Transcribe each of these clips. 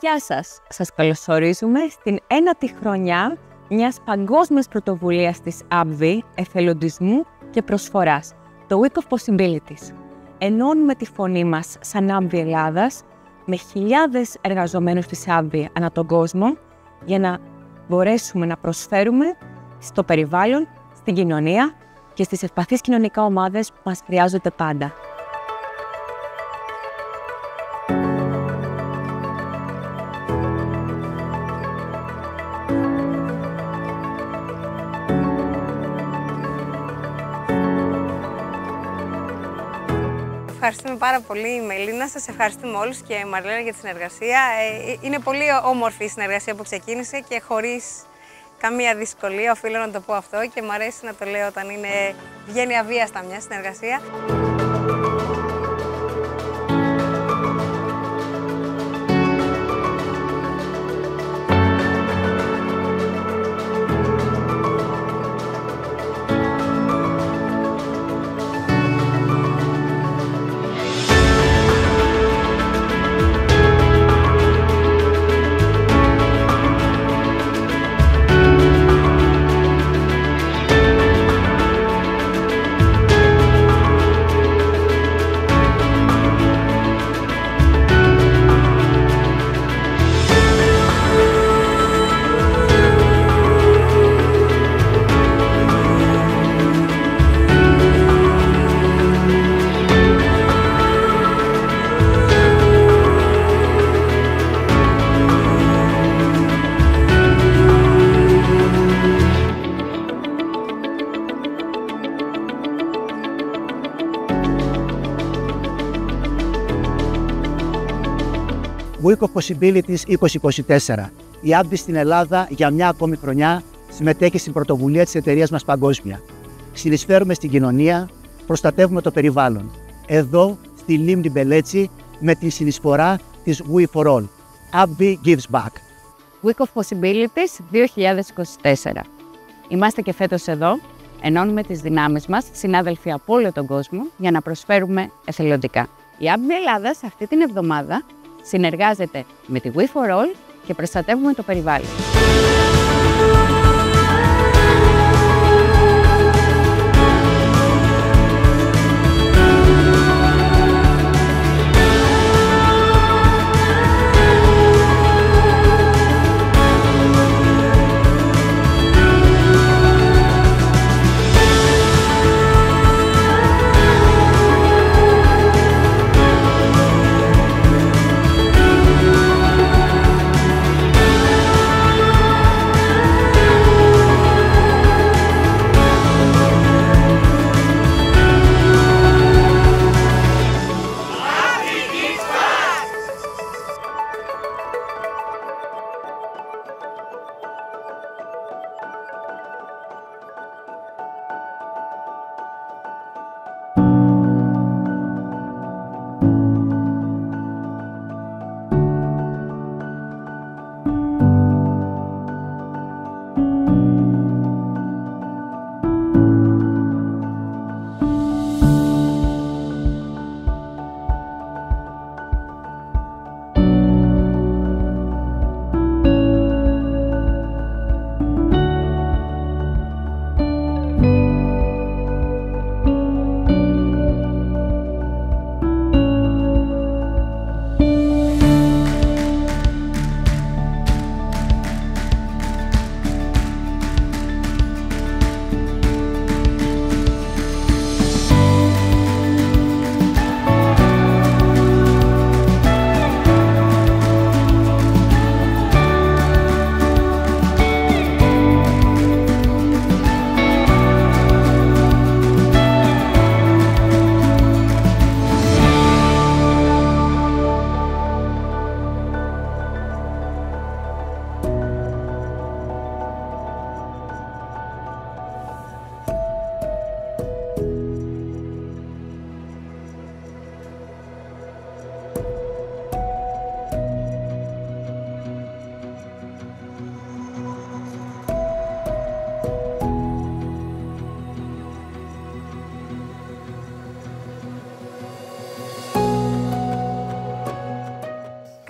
Γεια σας! Σας καλωσορίζουμε στην 1η χρονιά μιας παγκόσμιας πρωτοβουλίας της AbbVie, εθελοντισμού και προσφοράς, το Week of Possibilities. Ενώνουμε τη φωνή μας σαν AbbVie Ελλάδας με χιλιάδες εργαζομένους της AbbVie ανά τον κόσμο για να μπορέσουμε να προσφέρουμε στο περιβάλλον, στην κοινωνία και στις ευπαθείς κοινωνικά ομάδες που μας χρειάζονται πάντα. Ευχαριστούμε πάρα πολύ η Μελίνα, σας ευχαριστούμε όλους και η Μαρλένα για τη συνεργασία. Είναι πολύ όμορφη η συνεργασία που ξεκίνησε και χωρίς καμία δυσκολία, οφείλω να το πω αυτό και μου αρέσει να το λέω όταν βγαίνει αβίαστα μια συνεργασία. Week of Possibilities 2024. Η AbbVie στην Ελλάδα για μια ακόμη χρονιά συμμετέχει στην πρωτοβουλία της εταιρείας μας παγκόσμια. Συνεισφέρουμε στην κοινωνία, προστατεύουμε το περιβάλλον. Εδώ, στη Λίμνη Μπελέτσι, με τη συνεισφορά της We for All. AbbVie gives back. Week of Possibilities 2024. Είμαστε και φέτος εδώ, ενώνουμε τις δυνάμεις μας, συνάδελφοι από όλο τον κόσμο, για να προσφέρουμε εθελοντικά. Η AbbVie Ελλάδας αυτή την εβδομάδα συνεργάζεται με τη We for All και προστατεύουμε το περιβάλλον.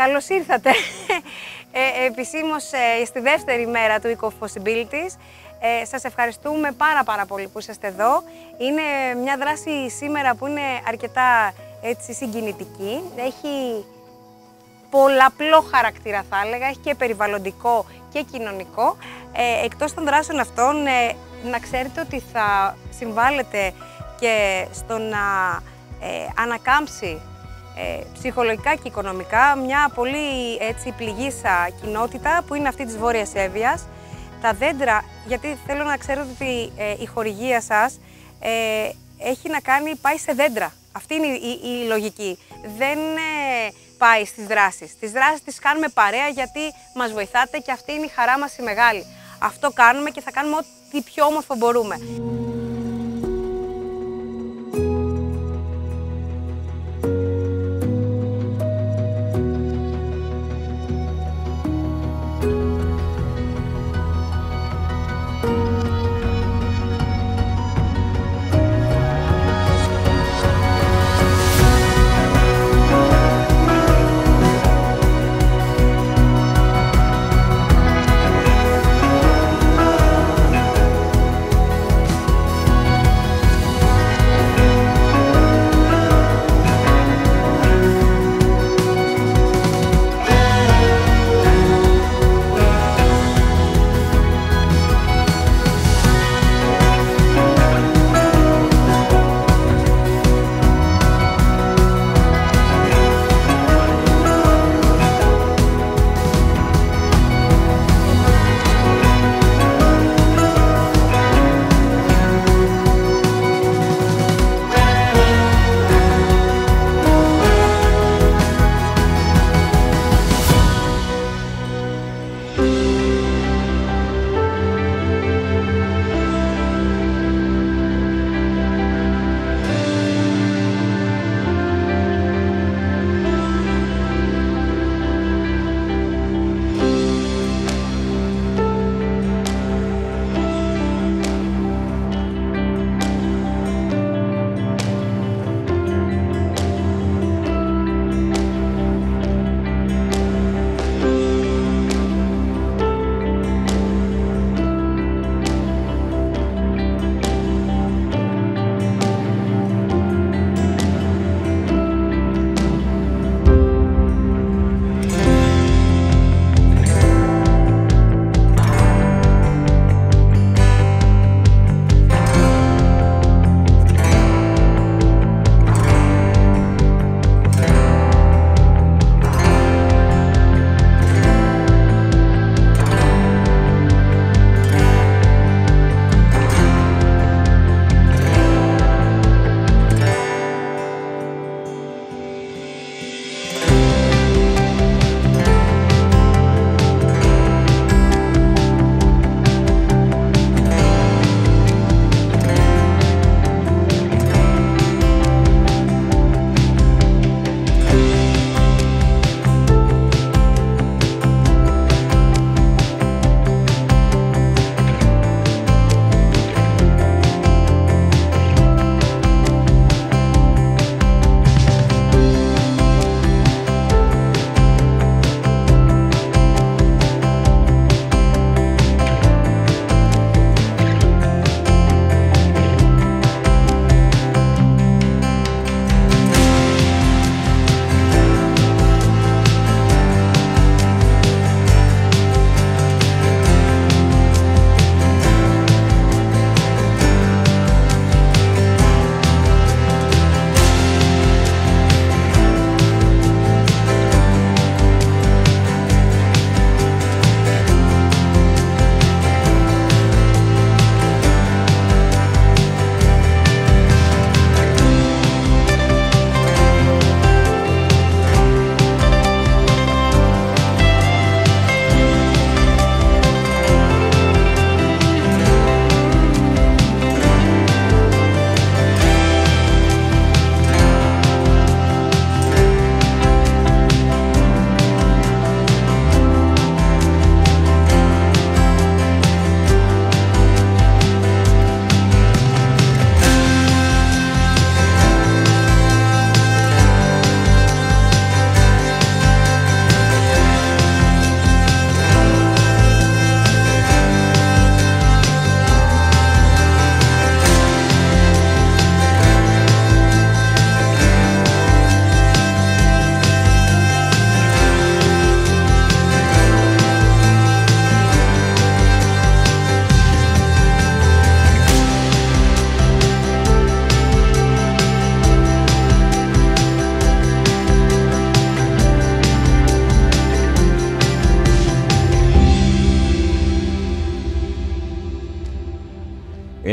Καλώς ήρθατε επισήμως στη δεύτερη μέρα του Week of Possibilities. Σας ευχαριστούμε πάρα πολύ που είσαστε εδώ. Είναι μια δράση σήμερα που είναι αρκετά έτσι συγκινητική. Έχει πολλαπλό χαρακτήρα θα έλεγα, έχει και περιβαλλοντικό και κοινωνικό. Εκτός των δράσεων αυτών, να ξέρετε ότι θα συμβάλλετε και στο να ανακάμψει ψυχολογικά και οικονομικά μια πολύ έτσι πληγήσα κοινότητα που είναι αυτή της Βόρειας Εύβοιας. Τα δέντρα, γιατί θέλω να ξέρετε ότι η χορηγία σας έχει να κάνει, πάει σε δέντρα. Αυτή είναι η λογική. Δεν πάει στις δράσεις. Τις δράσεις τις κάνουμε παρέα γιατί μας βοηθάτε και αυτή είναι η χαρά μας η μεγάλη. Αυτό κάνουμε και θα κάνουμε ό,τι πιο όμορφο μπορούμε.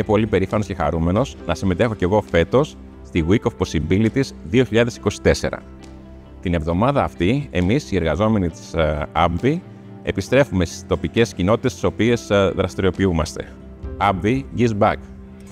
πολύ περήφανος και χαρούμενος να συμμετέχω κι εγώ φέτος στη Week of Possibilities 2024. Την εβδομάδα αυτή, εμείς οι εργαζόμενοι της AbbVie επιστρέφουμε στις τοπικές κοινότητες στις οποίες δραστηριοποιούμαστε. AbbVie gives back.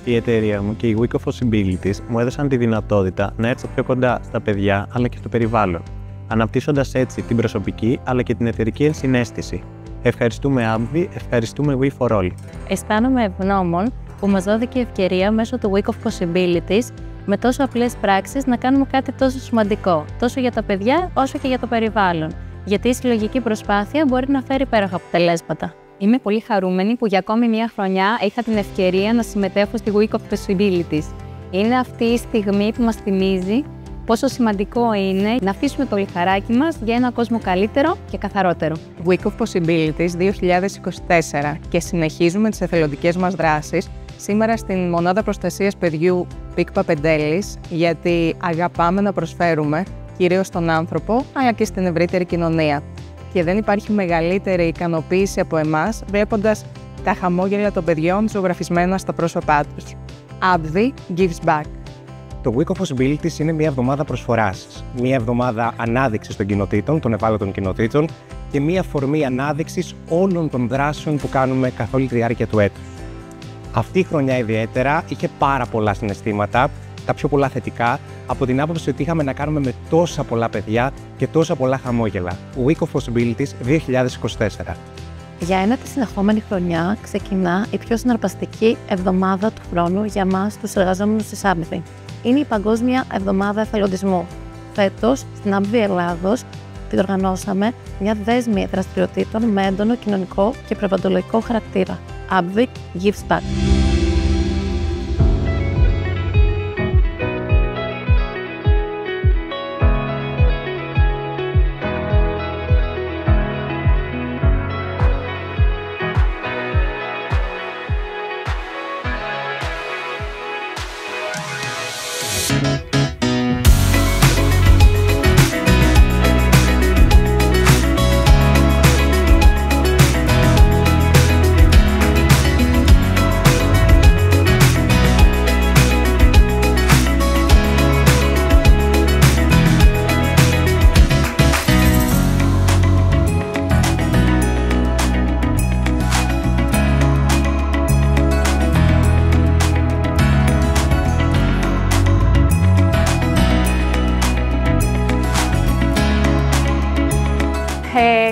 Η εταιρεία μου και η Week of Possibilities μου έδωσαν τη δυνατότητα να έρθω πιο κοντά στα παιδιά αλλά και στο περιβάλλον, αναπτύσσοντας έτσι την προσωπική αλλά και την εταιρική ενσυναίσθηση. Ευχαριστούμε AbbVie, ευχαριστούμε We for All. Αισθάνομαι ευγνώμων που μας δόθηκε η ευκαιρία μέσω του Week of Possibilities με τόσο απλές πράξεις να κάνουμε κάτι τόσο σημαντικό, τόσο για τα παιδιά όσο και για το περιβάλλον. Γιατί η συλλογική προσπάθεια μπορεί να φέρει υπέροχα αποτελέσματα. Είμαι πολύ χαρούμενη που για ακόμη μία χρονιά είχα την ευκαιρία να συμμετέχω στη Week of Possibilities. Είναι αυτή η στιγμή που μας θυμίζει πόσο σημαντικό είναι να αφήσουμε το λιχαράκι μας για ένα κόσμο καλύτερο και καθαρότερο. Week of Possibilities 2024 και συνεχίζουμε τις εθελοντικές μας δράσεις σήμερα στην Μονάδα Προστασίας Παιδιού Πικ Παπεντέλης, γιατί αγαπάμε να προσφέρουμε κυρίως στον άνθρωπο αλλά και στην ευρύτερη κοινωνία. Και δεν υπάρχει μεγαλύτερη ικανοποίηση από εμάς βλέποντας τα χαμόγελα των παιδιών ζωγραφισμένα στα πρόσωπά τους. AbbVie gives back. Το Week of Possibilities είναι μια εβδομάδα προσφοράς, μια εβδομάδα ανάδειξης των κοινοτήτων, των ευάλωτων κοινοτήτων και μια αφορμή ανάδειξης όλων των δράσεων που κάνουμε καθ' όλη τη διάρκεια του έτους. Αυτή η χρονιά ιδιαίτερα είχε πάρα πολλά συναισθήματα, τα πιο πολλά θετικά, από την άποψη ότι είχαμε να κάνουμε με τόσα πολλά παιδιά και τόσα πολλά χαμόγελα. Week of Possibilities 2024. Για ένατη συνεχόμενη χρονιά ξεκινά η πιο συναρπαστική εβδομάδα του χρόνου για μας τους εργαζόμενους της AbbVie. Είναι η Παγκόσμια Εβδομάδα Εθελοντισμού. Φέτος, στην AbbVie Ελλάδος, διοργανώσαμε μια δέσμη δραστηριοτήτων με έντονο κοινωνικό και περιβαλλοντολογικό χαρακτήρα. AbbVie gives back.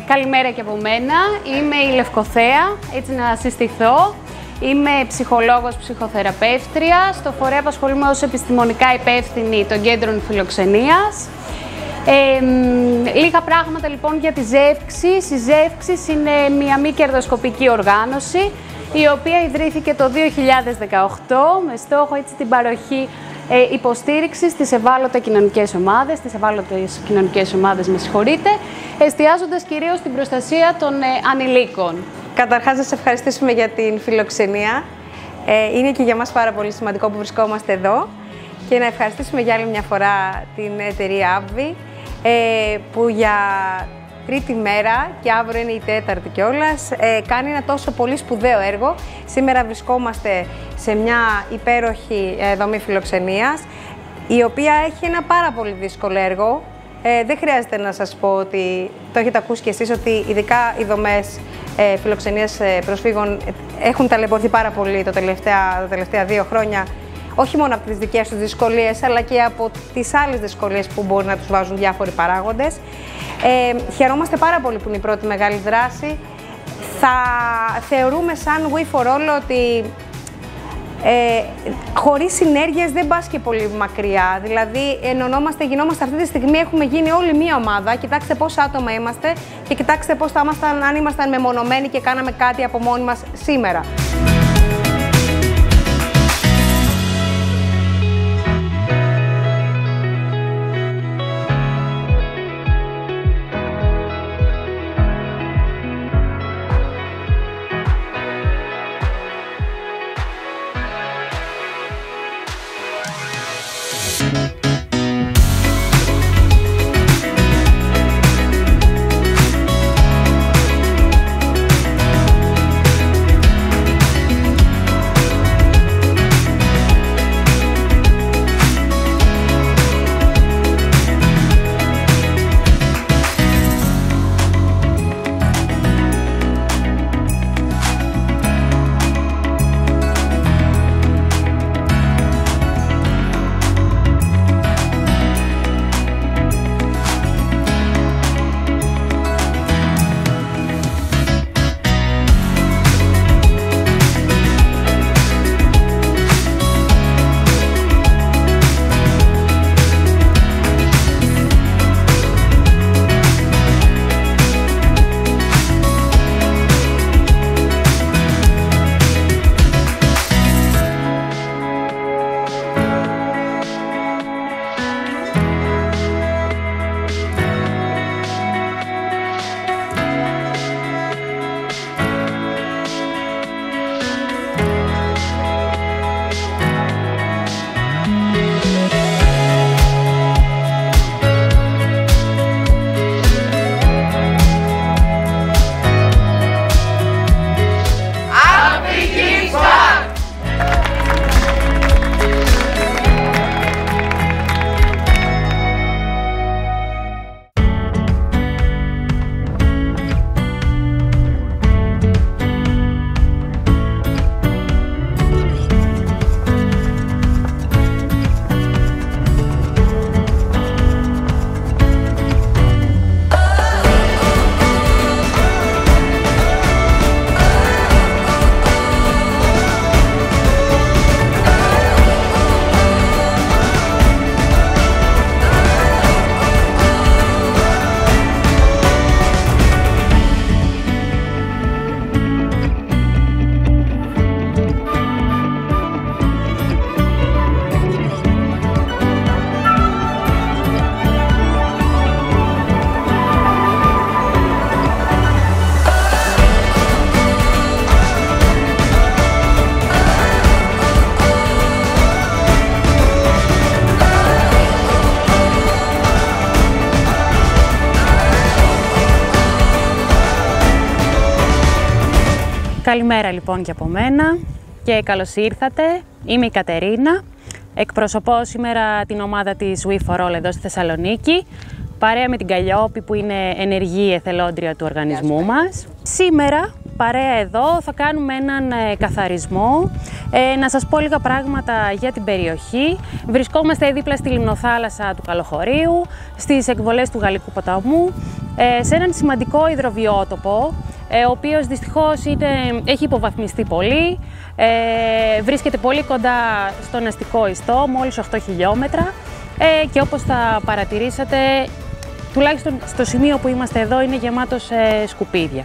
Καλημέρα και από μένα. Είμαι η Λευκοθέα, έτσι να συστηθώ. Είμαι ψυχολόγος, ψυχοθεραπεύτρια. Στο φορέα απασχολούμαι ως επιστημονικά υπεύθυνη των κέντρων φιλοξενίας. Λίγα πράγματα λοιπόν για τη Ζεύξης. Η Ζεύξης είναι μια μη κερδοσκοπική οργάνωση, η οποία ιδρύθηκε το 2018 με στόχο έτσι την παροχή υποστήριξη στις ευάλωτες κοινωνικές ομάδες, εστιάζοντας κυρίως στην προστασία των ανηλίκων. Καταρχάς, να σας ευχαριστήσουμε για την φιλοξενία. Είναι και για μας πάρα πολύ σημαντικό που βρισκόμαστε εδώ και να ευχαριστήσουμε για άλλη μια φορά την εταιρεία AbbVie που για τρίτη μέρα και αύριο είναι η τέταρτη κιόλας, κάνει ένα τόσο πολύ σπουδαίο έργο. Σήμερα βρισκόμαστε σε μια υπέροχη δομή φιλοξενίας, η οποία έχει ένα πάρα πολύ δύσκολο έργο. Δεν χρειάζεται να σας πω ότι το έχετε ακούσει κι εσείς, ότι ειδικά οι δομές φιλοξενίας προσφύγων έχουν ταλαιπωρηθεί πάρα πολύ τα τελευταία 2 χρόνια, όχι μόνο από τις δικές τους δυσκολίες, αλλά και από τις άλλες δυσκολίες που μπορεί να τους βάζουν διάφοροι παράγοντες. Χαιρόμαστε πάρα πολύ που είναι η πρώτη μεγάλη δράση. Θα θεωρούμε σαν We for All ότι χωρίς συνέργειες δεν πας και πολύ μακριά. Δηλαδή, ενωνόμαστε, γινόμαστε αυτή τη στιγμή, έχουμε γίνει όλη μία ομάδα. Κοιτάξτε πόσα άτομα είμαστε και κοιτάξτε πώς θα ήμασταν αν ήμασταν μεμονωμένοι και κάναμε κάτι από μόνοι μας σήμερα. Καλημέρα λοιπόν και από μένα και καλώς ήρθατε. Είμαι η Κατερίνα. Εκπροσωπώ σήμερα την ομάδα της We For All εδώ στη Θεσσαλονίκη, παρέα με την Καλλιόπη που είναι ενεργή εθελόντρια του οργανισμού μας. Σήμερα, παρέα εδώ, θα κάνουμε έναν καθαρισμό, να σας πω λίγα πράγματα για την περιοχή. Βρισκόμαστε δίπλα στη λιμνοθάλασσα του Καλοχωρίου, στις εκβολές του Γαλλικού ποταμού, σε έναν σημαντικό υδροβιότοπο, ο οποίος δυστυχώς έχει υποβαθμιστεί πολύ, βρίσκεται πολύ κοντά στον αστικό ιστό, μόλις 8 χιλιόμετρα, και όπως θα παρατηρήσατε, τουλάχιστον στο σημείο που είμαστε εδώ, είναι γεμάτος σκουπίδια.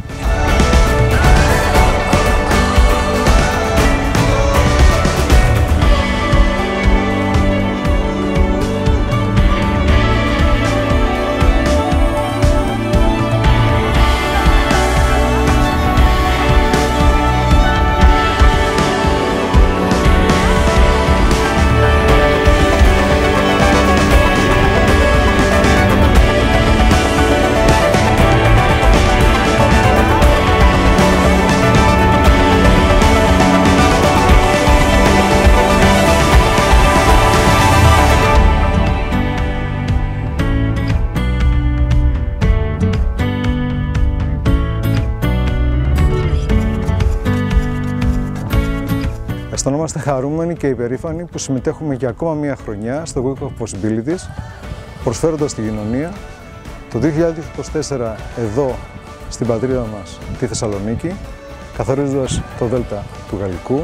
Αισθανόμαστε χαρούμενοι και υπερήφανοι που συμμετέχουμε για ακόμα μία χρονιά στο Week of Possibilities, προσφέροντας στην κοινωνία το 2024 εδώ στην πατρίδα μας, τη Θεσσαλονίκη, καθαρίζοντας το Δέλτα του Γαλλικού,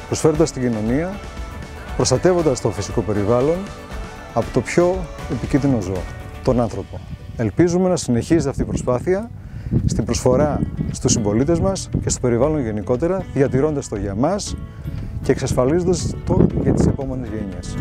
προσφέροντας στην κοινωνία, προστατεύοντας το φυσικό περιβάλλον από το πιο επικίνδυνο ζώο, τον άνθρωπο. Ελπίζουμε να συνεχίζεται αυτή η προσπάθεια στην προσφορά στους συμπολίτες μας και στο περιβάλλον γενικότερα, διατηρώντας το για μας και εξασφαλίζοντας το για τις επόμενες γενιές.